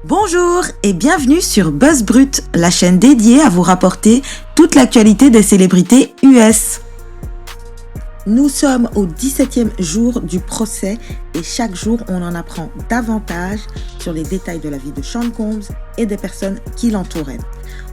Bonjour et bienvenue sur Buzz Brut, la chaîne dédiée à vous rapporter toute l'actualité des célébrités US. Nous sommes au 17e jour du procès et chaque jour on en apprend davantage sur les détails de la vie de Sean Combs et des personnes qui l'entouraient.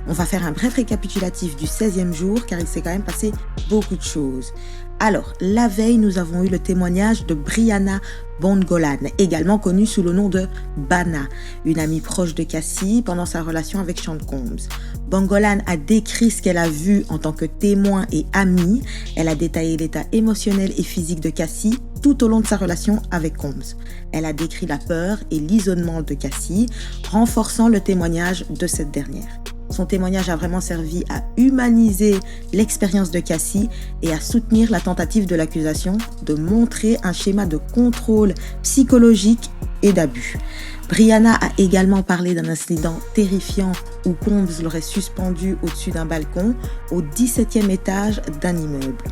On va faire un bref récapitulatif du 16e jour car il s'est quand même passé beaucoup de choses. Alors, la veille, nous avons eu le témoignage de Brianna Bongolan, également connue sous le nom de Bana, une amie proche de Cassie pendant sa relation avec Sean Combs. Bongolan a décrit ce qu'elle a vu en tant que témoin et amie. Elle a détaillé l'état émotionnel et physique de Cassie tout au long de sa relation avec Combs. Elle a décrit la peur et l'isolement de Cassie, renforçant le témoignage de cette dernière. Son témoignage a vraiment servi à humaniser l'expérience de Cassie et à soutenir la tentative de l'accusation de montrer un schéma de contrôle psychologique et d'abus. Brianna a également parlé d'un incident terrifiant où Combs l'aurait suspendue au-dessus d'un balcon au 17e étage d'un immeuble.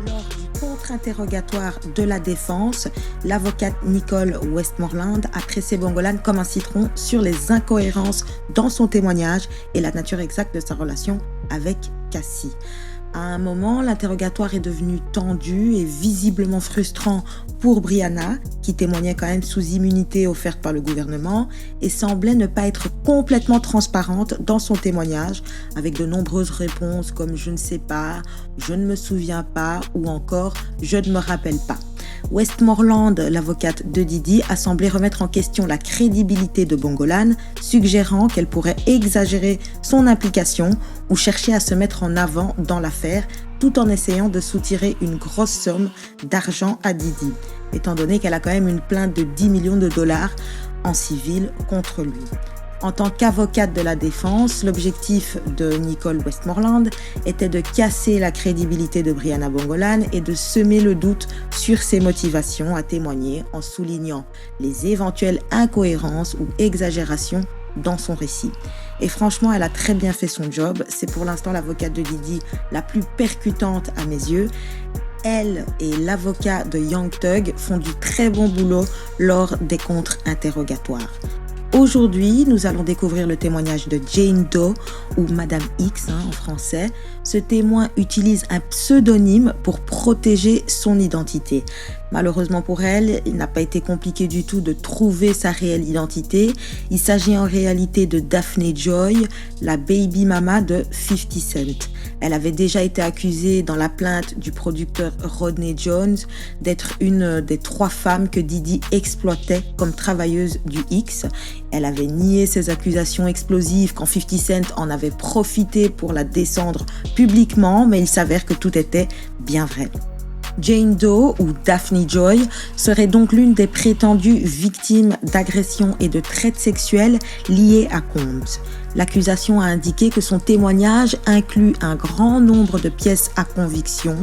Lors du contre-interrogatoire de la défense, l'avocate Nicole Westmoreland a pressé Bongolan comme un citron sur les incohérences dans son témoignage et la nature exacte de sa relation avec Cassie. À un moment, l'interrogatoire est devenu tendu et visiblement frustrant pour Brianna, qui témoignait quand même sous immunité offerte par le gouvernement et semblait ne pas être complètement transparente dans son témoignage, avec de nombreuses réponses comme « je ne sais pas »,« je ne me souviens pas » ou encore « je ne me rappelle pas ». Westmoreland, l'avocate de Diddy, a semblé remettre en question la crédibilité de Bongolan, suggérant qu'elle pourrait exagérer son implication ou chercher à se mettre en avant dans l'affaire, tout en essayant de soutirer une grosse somme d'argent à Diddy, étant donné qu'elle a quand même une plainte de 10 millions de dollars en civil contre lui. En tant qu'avocate de la défense, l'objectif de Nicole Westmoreland était de casser la crédibilité de Brianna Bongolan et de semer le doute sur ses motivations à témoigner en soulignant les éventuelles incohérences ou exagérations dans son récit. Et franchement, elle a très bien fait son job. C'est pour l'instant l'avocate de Diddy la plus percutante à mes yeux. Elle et l'avocat de Young Thug font du très bon boulot lors des contre-interrogatoires. Aujourd'hui, nous allons découvrir le témoignage de Jane Doe, ou Madame X en français. Ce témoin utilise un pseudonyme pour protéger son identité. Malheureusement pour elle, il n'a pas été compliqué du tout de trouver sa réelle identité. Il s'agit en réalité de Daphne Joy, la baby mama de 50 Cent. Elle avait déjà été accusée dans la plainte du producteur Rodney Jones d'être une des 3 femmes que Diddy exploitait comme travailleuses du X. Elle avait nié ces accusations explosives quand 50 Cent en avait profité pour la descendre publiquement, mais il s'avère que tout était bien vrai. Jane Doe, ou Daphne Joy, serait donc l'une des prétendues victimes d'agressions et de traite sexuelle liées à Combs. L'accusation a indiqué que son témoignage inclut un grand nombre de pièces à conviction,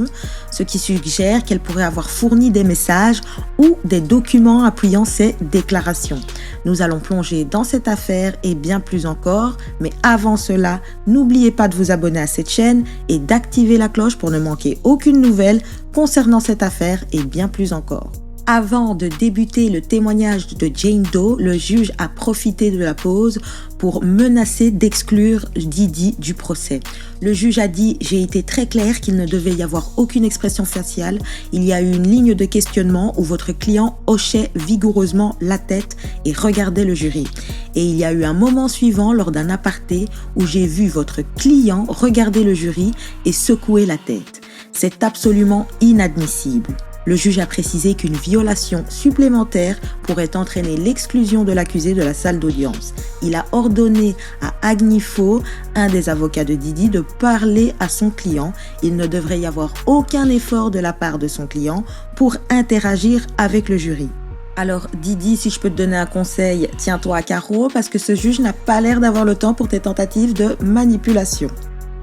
ce qui suggère qu'elle pourrait avoir fourni des messages ou des documents appuyant ses déclarations. Nous allons plonger dans cette affaire et bien plus encore, mais avant cela, n'oubliez pas de vous abonner à cette chaîne et d'activer la cloche pour ne manquer aucune nouvelle concernant cette affaire et bien plus encore. Avant de débuter le témoignage de Jane Doe, le juge a profité de la pause pour menacer d'exclure Diddy du procès. Le juge a dit « J'ai été très clair qu'il ne devait y avoir aucune expression faciale. Il y a eu une ligne de questionnement où votre client hochait vigoureusement la tête et regardait le jury. Et il y a eu un moment suivant lors d'un aparté où j'ai vu votre client regarder le jury et secouer la tête. C'est absolument inadmissible. » Le juge a précisé qu'une violation supplémentaire pourrait entraîner l'exclusion de l'accusé de la salle d'audience. Il a ordonné à Agnifo, un des avocats de Diddy, de parler à son client. Il ne devrait y avoir aucun effort de la part de son client pour interagir avec le jury. Alors Diddy, si je peux te donner un conseil, tiens-toi à carreau parce que ce juge n'a pas l'air d'avoir le temps pour tes tentatives de manipulation.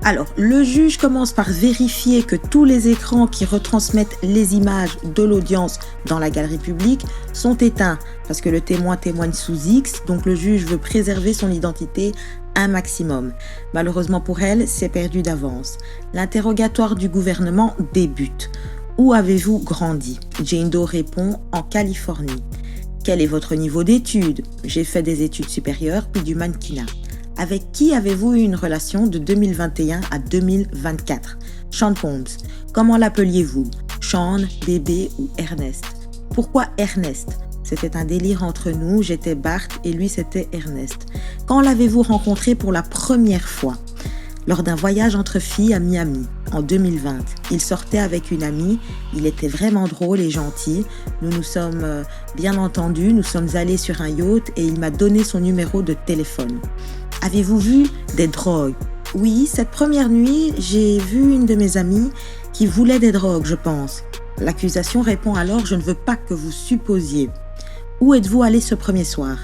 Alors, le juge commence par vérifier que tous les écrans qui retransmettent les images de l'audience dans la galerie publique sont éteints parce que le témoin témoigne sous X, donc le juge veut préserver son identité un maximum. Malheureusement pour elle, c'est perdu d'avance. L'interrogatoire du gouvernement débute. Où avez-vous grandi ? Jane Doe répond en Californie. Quel est votre niveau d'études? J'ai fait des études supérieures puis du mannequinat. Avec qui avez-vous eu une relation de 2021 à 2024? Sean Combs. Comment l'appeliez-vous? Sean, bébé ou Ernest? Pourquoi Ernest? C'était un délire entre nous, j'étais Bart et lui c'était Ernest. Quand l'avez-vous rencontré pour la première fois? Lors d'un voyage entre filles à Miami, en 2020. Il sortait avec une amie, il était vraiment drôle et gentil. Nous nous sommes bien entendus, nous sommes allés sur un yacht et il m'a donné son numéro de téléphone. Avez-vous vu des drogues? Oui, cette première nuit, j'ai vu une de mes amies qui voulait des drogues, je pense. L'accusation répond alors « Je ne veux pas que vous supposiez ». Où êtes-vous allé ce premier soir?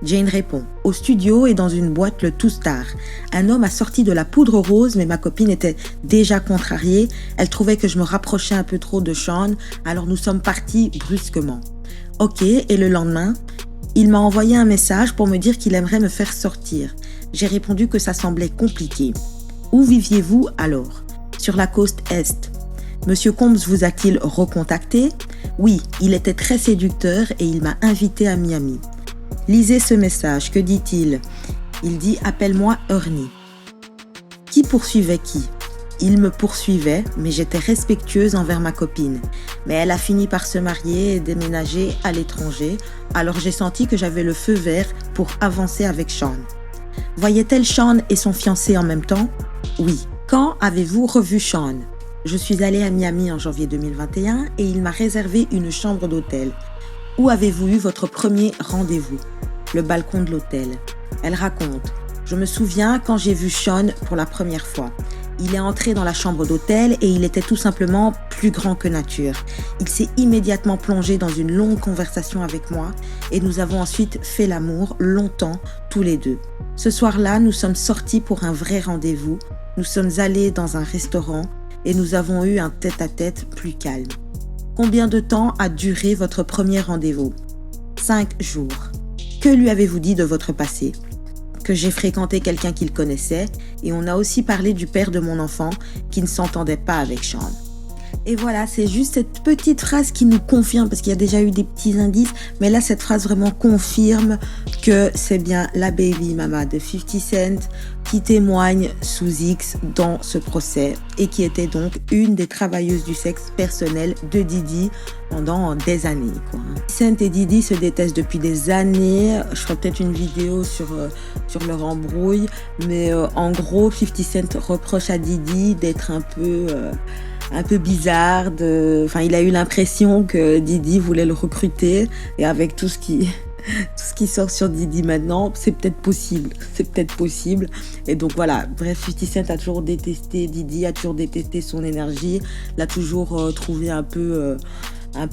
Jane répond « Au studio et dans une boîte le Two-Star. Un homme a sorti de la poudre rose, mais ma copine était déjà contrariée. Elle trouvait que je me rapprochais un peu trop de Sean, alors nous sommes partis brusquement. Ok, et le lendemain? Il m'a envoyé un message pour me dire qu'il aimerait me faire sortir. J'ai répondu que ça semblait compliqué. Où viviez-vous alors? Sur la côte Est. Monsieur Combs vous a-t-il recontacté? Oui, il était très séducteur et il m'a invité à Miami. Lisez ce message, que dit-il? Il dit « Appelle-moi Ernie ». Qui poursuivait qui? Il me poursuivait, mais j'étais respectueuse envers ma copine. Mais elle a fini par se marier et déménager à l'étranger, alors j'ai senti que j'avais le feu vert pour avancer avec Sean. Voyait-elle Sean et son fiancé en même temps? Oui. Quand avez-vous revu Sean? Je suis allée à Miami en janvier 2021 et il m'a réservé une chambre d'hôtel. Où avez-vous eu votre premier rendez-vous? Le balcon de l'hôtel. Elle raconte. Je me souviens quand j'ai vu Sean pour la première fois. Il est entré dans la chambre d'hôtel et il était tout simplement plus grand que nature. Il s'est immédiatement plongé dans une longue conversation avec moi et nous avons ensuite fait l'amour longtemps tous les deux. Ce soir-là, nous sommes sortis pour un vrai rendez-vous. Nous sommes allés dans un restaurant et nous avons eu un tête-à-tête plus calme. Combien de temps a duré votre premier rendez-vous? 5 jours. Que lui avez-vous dit de votre passé? Que j'ai fréquenté quelqu'un qu'il connaissait et on a aussi parlé du père de mon enfant qui ne s'entendait pas avec Sean. Et voilà, c'est juste cette petite phrase qui nous confirme, parce qu'il y a déjà eu des petits indices, mais là cette phrase vraiment confirme que c'est bien la baby mama de 50 Cent qui témoigne sous X dans ce procès et qui était donc une des travailleuses du sexe personnel de Diddy pendant des années, quoi. Cent et Diddy se détestent depuis des années. Je ferai peut-être une vidéo sur leur embrouille, mais en gros 50 Cent reproche à Diddy d'être un peu bizarre. Il a eu l'impression que Diddy voulait le recruter, et avec tout ce qui sort sur Diddy maintenant, c'est peut-être possible. Et donc voilà, bref, 50 Cent a toujours détesté Diddy, a toujours détesté son énergie, l'a toujours trouvé un peu dans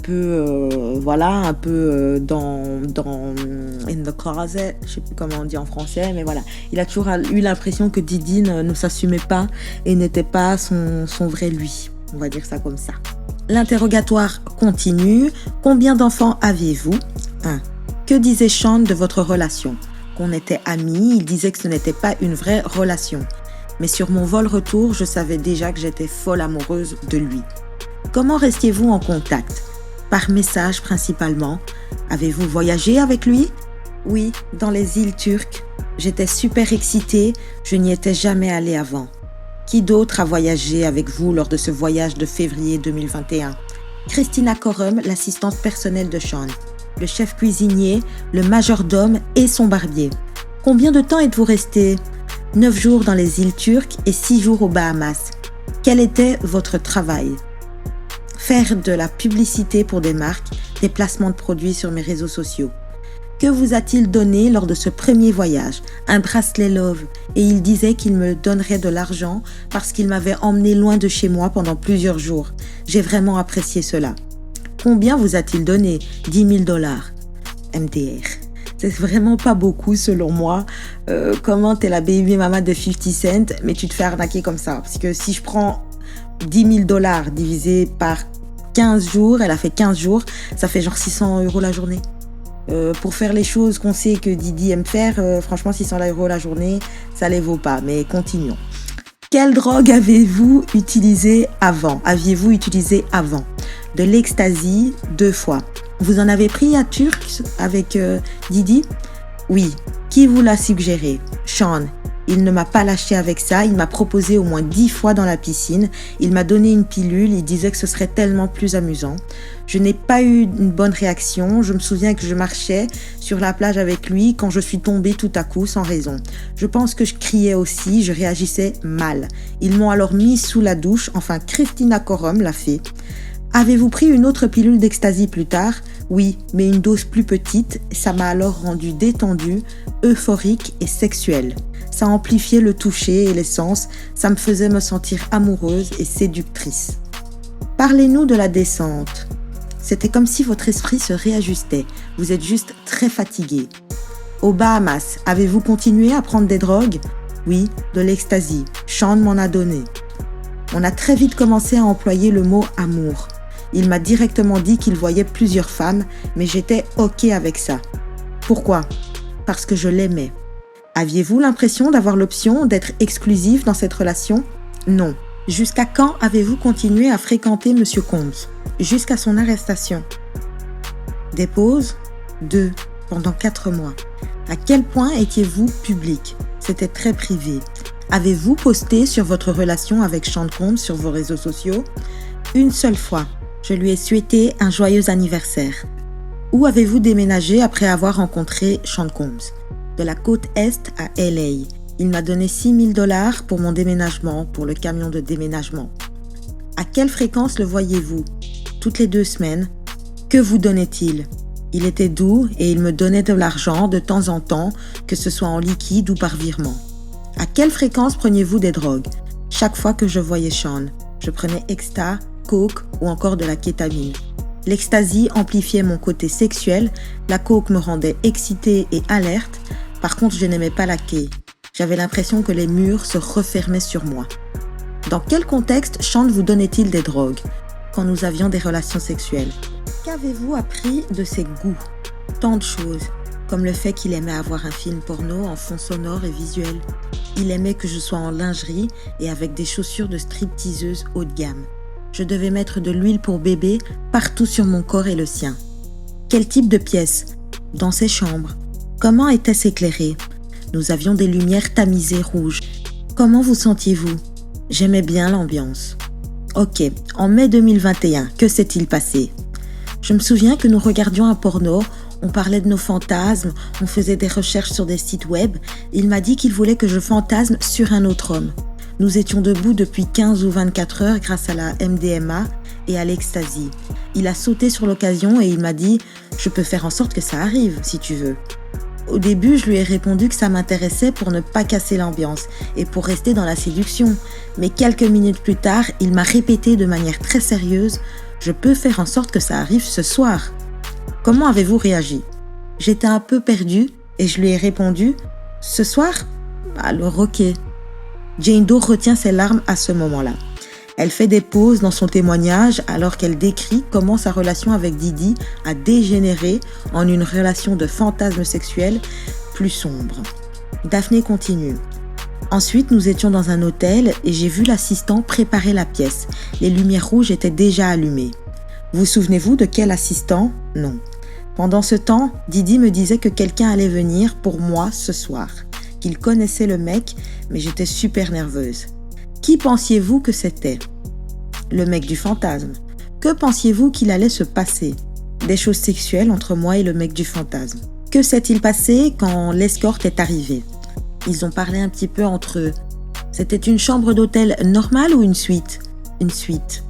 in the closet, je sais plus comment on dit en français, mais voilà, il a toujours eu l'impression que Diddy ne s'assumait pas et n'était pas son vrai lui. On va dire ça comme ça. L'interrogatoire continue. Combien d'enfants aviez-vous? 1. Que disait Sean de votre relation? Qu'on était amis, il disait que ce n'était pas une vraie relation. Mais sur mon vol retour, je savais déjà que j'étais folle amoureuse de lui. Comment restiez-vous en contact? Par message principalement. Avez-vous voyagé avec lui? Oui, dans les îles turques. J'étais super excitée, je n'y étais jamais allée avant. Qui d'autre a voyagé avec vous lors de ce voyage de février 2021? Christina Corum, l'assistante personnelle de Sean, le chef cuisinier, le majordome et son barbier. Combien de temps êtes-vous restés? 9 jours dans les îles turques et 6 jours aux Bahamas. Quel était votre travail? Faire de la publicité pour des marques, des placements de produits sur mes réseaux sociaux. Que vous a-t-il donné lors de ce premier voyage? Un bracelet Love, et il disait qu'il me donnerait de l'argent parce qu'il m'avait emmené loin de chez moi pendant plusieurs jours. J'ai vraiment apprécié cela. Combien vous a-t-il donné? 10 000 $. MDR. C'est vraiment pas beaucoup selon moi. Comment t'es la baby mama de 50 Cent, mais tu te fais arnaquer comme ça? Parce que si je prends 10 000 $ divisé par 15 jours, elle a fait 15 jours, ça fait genre 600 € la journée. Pour faire les choses qu'on sait que Diddy aime faire, franchement 600 € la journée, ça les vaut pas, mais continuons. Quelle drogue aviez-vous utilisé avant? de l'ecstasy 2 fois. Vous en avez pris à Turc avec Didi? Oui. Qui vous l'a suggéré? Sean. Il ne m'a pas lâché avec ça, il m'a proposé au moins 10 fois dans la piscine. Il m'a donné une pilule, il disait que ce serait tellement plus amusant. Je n'ai pas eu une bonne réaction. Je me souviens que je marchais sur la plage avec lui quand je suis tombée tout à coup sans raison. Je pense que je criais aussi, je réagissais mal. Ils m'ont alors mis sous la douche, enfin Christina Corum l'a fait. Avez-vous pris une autre pilule d'ecstasy plus tard? Oui, mais une dose plus petite. Ça m'a alors rendue détendue, euphorique et sexuelle. Ça amplifiait le toucher et les sens, ça me faisait me sentir amoureuse et séductrice. Parlez-nous de la descente. C'était comme si votre esprit se réajustait. Vous êtes juste très fatigué. Aux Bahamas, avez-vous continué à prendre des drogues? Oui, de l'ecstasy. Sean m'en a donné. On a très vite commencé à employer le mot amour. Il m'a directement dit qu'il voyait plusieurs femmes, mais j'étais OK avec ça. Pourquoi? Parce que je l'aimais. Aviez-vous l'impression d'avoir l'option d'être exclusif dans cette relation? Non. Jusqu'à quand avez-vous continué à fréquenter M. Combs? Jusqu'à son arrestation. Des pauses? 2, pendant 4 mois. À quel point étiez-vous public? C'était très privé. Avez-vous posté sur votre relation avec Sean Combs sur vos réseaux sociaux? Une seule fois. Je lui ai souhaité un joyeux anniversaire. Où avez-vous déménagé après avoir rencontré Sean Combs? De la côte Est à LA. Il m'a donné $6,000 pour mon déménagement, pour le camion de déménagement. À quelle fréquence le voyez-vous? Toutes les 2 semaines. Que vous donnait-il? Il était doux et il me donnait de l'argent de temps en temps, que ce soit en liquide ou par virement. À quelle fréquence preniez-vous des drogues? Chaque fois que je voyais Sean, je prenais Exta, Coke ou encore de la kétamine. L'ecstasy amplifiait mon côté sexuel, la Coke me rendait excitée et alerte. Par contre, je n'aimais pas la K. J'avais l'impression que les murs se refermaient sur moi. Dans quel contexte Sean vous donnait-il des drogues? Quand nous avions des relations sexuelles. Qu'avez-vous appris de ses goûts? Tant de choses, comme le fait qu'il aimait avoir un film porno en fond sonore et visuel. Il aimait que je sois en lingerie et avec des chaussures de stripteaseuse haut de gamme. Je devais mettre de l'huile pour bébé partout sur mon corps et le sien. Quel type de pièces? Dans ses chambres. Comment était-ce éclairé? Nous avions des lumières tamisées rouges. Comment vous sentiez-vous? J'aimais bien l'ambiance. Ok, en mai 2021, que s'est-il passé? Je me souviens que nous regardions un porno, on parlait de nos fantasmes, on faisait des recherches sur des sites web. Il m'a dit qu'il voulait que je fantasme sur un autre homme. Nous étions debout depuis 15 ou 24 heures grâce à la MDMA et à l'ecstasy. Il a sauté sur l'occasion et il m'a dit « Je peux faire en sorte que ça arrive, si tu veux ». Au début, je lui ai répondu que ça m'intéressait pour ne pas casser l'ambiance et pour rester dans la séduction. Mais quelques minutes plus tard, il m'a répété de manière très sérieuse « Je peux faire en sorte que ça arrive ce soir ». Comment avez-vous réagi? J'étais un peu perdue et je lui ai répondu « Ce soir ?» Alors ok. Jane Doe retient ses larmes à ce moment-là. Elle fait des pauses dans son témoignage alors qu'elle décrit comment sa relation avec Didi a dégénéré en une relation de fantasme sexuel plus sombre. Daphné continue. Ensuite, nous étions dans un hôtel et j'ai vu l'assistant préparer la pièce. Les lumières rouges étaient déjà allumées. Vous souvenez-vous de quel assistant? Non. Pendant ce temps, Didi me disait que quelqu'un allait venir pour moi ce soir, qu'il connaissait le mec, mais j'étais super nerveuse. Qui pensiez-vous que c'était? Le mec du fantasme. Que pensiez-vous qu'il allait se passer? Des choses sexuelles entre moi et le mec du fantasme. Que s'est-il passé quand l'escorte est arrivée? Ils ont parlé un petit peu entre eux. C'était une chambre d'hôtel normale ou une suite? Une suite.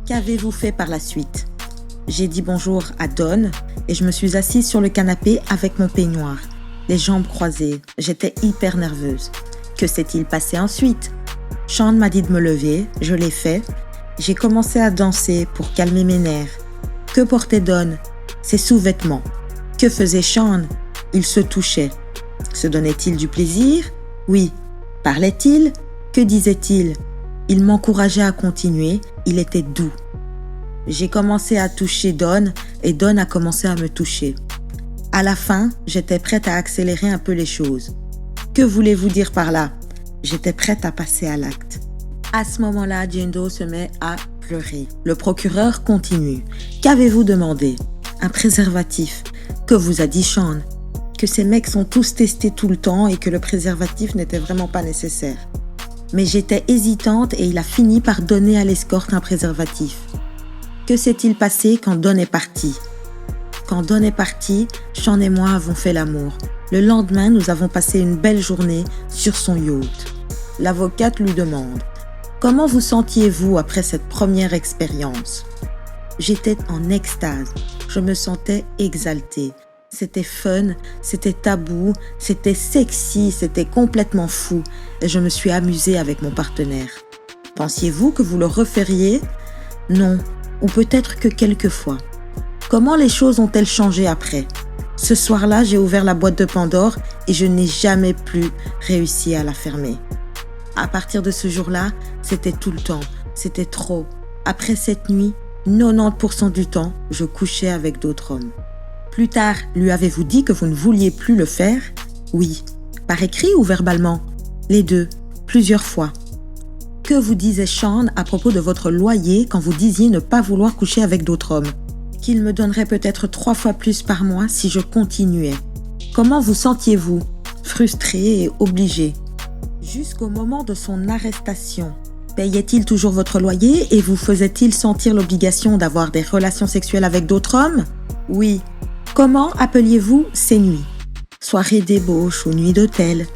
Qu'avez-vous fait par la suite? J'ai dit bonjour à Don et je me suis assise sur le canapé avec mon peignoir, les jambes croisées. J'étais hyper nerveuse. Que s'est-il passé ensuite? Sean m'a dit de me lever, je l'ai fait. J'ai commencé à danser pour calmer mes nerfs. Que portait Don? Ses sous-vêtements. Que faisait Sean? Il se touchait. Se donnait-il du plaisir? Oui. Parlait-il? Que disait-il? Il m'encourageait à continuer, il était doux. J'ai commencé à toucher Don et Don a commencé à me toucher. À la fin, j'étais prête à accélérer un peu les choses. Que voulez-vous dire par là? J'étais prête à passer à l'acte. À ce moment-là, Jane Doe se met à pleurer. Le procureur continue. Qu'avez-vous demandé? Un préservatif. Que vous a dit Sean? Que ces mecs sont tous testés tout le temps et que le préservatif n'était vraiment pas nécessaire. Mais j'étais hésitante et il a fini par donner à l'escorte un préservatif. Que s'est-il passé quand Don est parti? Quand Don est parti, Sean et moi avons fait l'amour. Le lendemain, nous avons passé une belle journée sur son yacht. L'avocate lui demande « Comment vous sentiez-vous après cette première expérience ?» J'étais en extase. Je me sentais exaltée. C'était fun, c'était tabou, c'était sexy, c'était complètement fou et je me suis amusée avec mon partenaire. Pensiez-vous que vous le referiez? Non, ou peut-être que quelques fois. Comment les choses ont-elles changé après? Ce soir-là, j'ai ouvert la boîte de Pandore et je n'ai jamais plus réussi à la fermer. À partir de ce jour-là, c'était tout le temps, c'était trop. Après cette nuit, 90% du temps, je couchais avec d'autres hommes. Plus tard, lui avez-vous dit que vous ne vouliez plus le faire? Oui. Par écrit ou verbalement? Les deux, plusieurs fois. Que vous disait Sean à propos de votre loyer quand vous disiez ne pas vouloir coucher avec d'autres hommes? Qu'il me donnerait peut-être 3 fois plus par mois si je continuais. Comment vous sentiez-vous? Frustré et obligé. Jusqu'au moment de son arrestation. Payait-il toujours votre loyer et vous faisait-il sentir l'obligation d'avoir des relations sexuelles avec d'autres hommes? Oui. Comment appeliez-vous ces nuits? Soirée débauche ou nuit d'hôtel?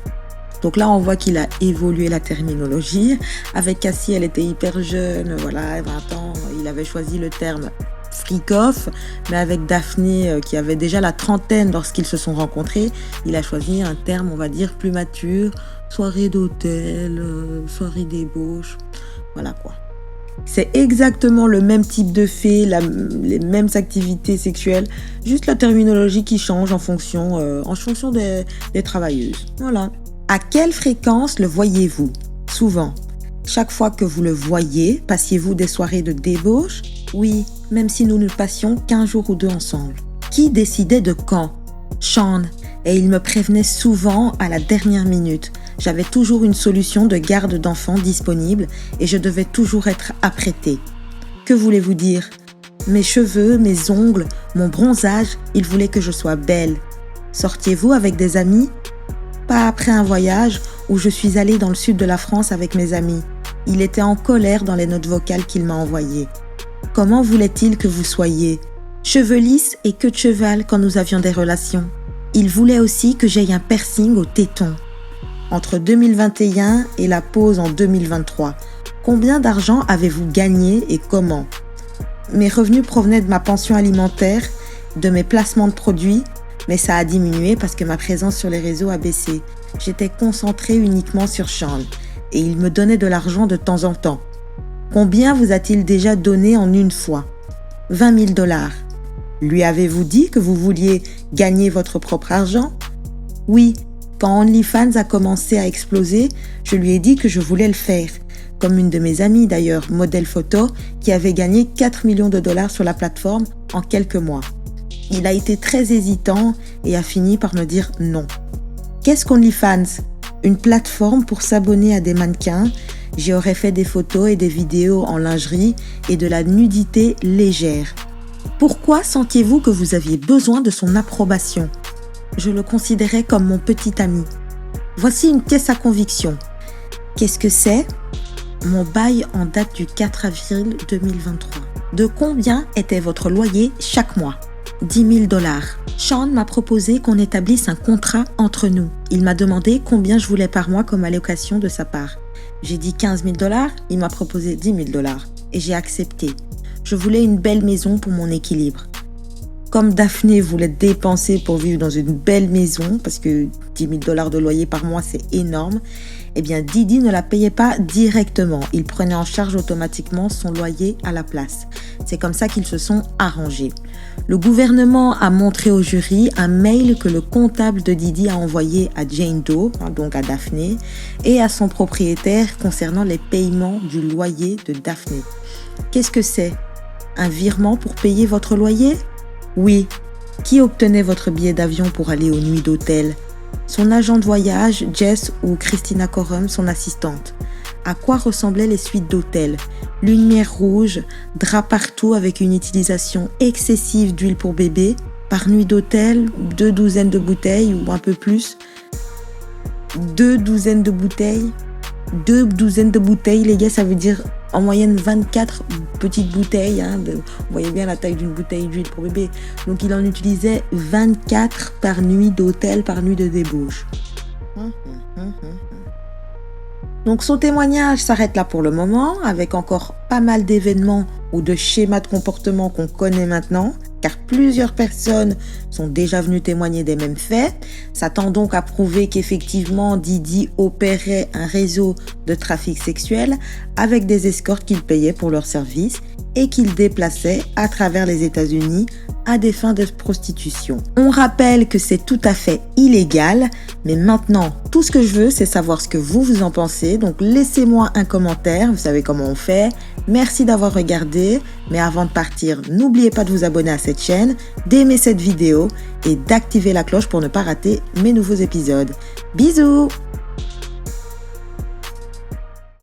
Donc là, on voit qu'il a évolué la terminologie. Avec Cassie, elle était hyper jeune, voilà, 20 ans. Il avait choisi le terme freak-off. Mais avec Daphné, qui avait déjà la trentaine lorsqu'ils se sont rencontrés, il a choisi un terme, on va dire, plus mature. Soirée d'hôtel, soirée débauche. Voilà quoi. C'est exactement le même type de fait, les mêmes activités sexuelles, juste la terminologie qui change en fonction des travailleuses. Voilà. À quelle fréquence le voyez-vous? Souvent. Chaque fois que vous le voyez, passiez-vous des soirées de débauche? Oui, même si nous ne passions qu'un jour ou deux ensemble. Qui décidait de quand? Sean. Et il me prévenait souvent à la dernière minute. J'avais toujours une solution de garde d'enfants disponible et je devais toujours être apprêtée. Que voulez-vous dire? Mes cheveux, mes ongles, mon bronzage, il voulait que je sois belle. Sortiez-vous avec des amis? Pas après un voyage où je suis allée dans le sud de la France avec mes amis. Il était en colère dans les notes vocales qu'il m'a envoyées. Comment voulait-il que vous soyez? Cheveux lisses et queue de cheval quand nous avions des relations. Il voulait aussi que j'aie un piercing au téton. Entre 2021 et la pause en 2023, combien d'argent avez-vous gagné et comment? Mes revenus provenaient de ma pension alimentaire, de mes placements de produits, mais ça a diminué parce que ma présence sur les réseaux a baissé. J'étais concentrée uniquement sur Sean et il me donnait de l'argent de temps en temps. Combien vous a-t-il déjà donné en une fois? 20 000 $. Lui avez-vous dit que vous vouliez gagner votre propre argent? Oui. Quand OnlyFans a commencé à exploser, je lui ai dit que je voulais le faire. Comme une de mes amies d'ailleurs, modèle photo, qui avait gagné 4 millions de $ sur la plateforme en quelques mois. Il a été très hésitant et a fini par me dire non. Qu'est-ce qu'OnlyFans? Une plateforme pour s'abonner à des mannequins. J'y aurais fait des photos et des vidéos en lingerie et de la nudité légère. Pourquoi sentiez-vous que vous aviez besoin de son approbation? Je le considérais comme mon petit ami. Voici une pièce à conviction. Qu'est-ce que c'est? Mon bail en date du 4 avril 2023. De combien était votre loyer chaque mois? 10 000 $. Sean m'a proposé qu'on établisse un contrat entre nous. Il m'a demandé combien je voulais par mois comme allocation de sa part. J'ai dit 15 000 $, il m'a proposé 10 000 $ et j'ai accepté. Je voulais une belle maison pour mon équilibre. Comme Daphné voulait dépenser pour vivre dans une belle maison, parce que 10 000 $ de loyer par mois, c'est énorme, eh bien Didi ne la payait pas directement. Il prenait en charge automatiquement son loyer à la place. C'est comme ça qu'ils se sont arrangés. Le gouvernement a montré au jury un mail que le comptable de Didi a envoyé à Jane Doe, donc à Daphné, et à son propriétaire concernant les paiements du loyer de Daphné. Qu'est-ce que c'est? Un virement pour payer votre loyer? Oui. Qui obtenait votre billet d'avion pour aller aux nuits d'hôtel? Son agent de voyage, Jess ou Christina Corum, son assistante. à quoi ressemblaient les suites d'hôtels. Lumière rouge, drap partout avec une utilisation excessive d'huile pour bébé. Par nuit d'hôtel, 2 douzaines de bouteilles ou un peu plus. 2 douzaines de bouteilles. 2 douzaines de bouteilles, les gars, ça veut dire en moyenne 24 petites bouteilles. Vous voyez bien la taille d'une bouteille d'huile pour bébé. Donc il en utilisait 24 par nuit d'hôtel, par nuit de débauche. Donc son témoignage s'arrête là pour le moment, avec encore pas mal d'événements ou de schémas de comportement qu'on connaît maintenant, car plusieurs personnes sont déjà venues témoigner des mêmes faits. Ça tend donc à prouver qu'effectivement Didi opérait un réseau de trafic sexuel avec des escortes qu'il payait pour leurs services et qu'il déplaçait à travers les États-Unis à des fins de prostitution. On rappelle que c'est tout à fait illégal, mais maintenant, tout ce que je veux, c'est savoir ce que vous en pensez. Donc laissez-moi un commentaire, vous savez comment on fait. Merci d'avoir regardé, mais avant de partir, n'oubliez pas de vous abonner à cette chaîne, d'aimer cette vidéo et d'activer la cloche pour ne pas rater mes nouveaux épisodes. Bisous!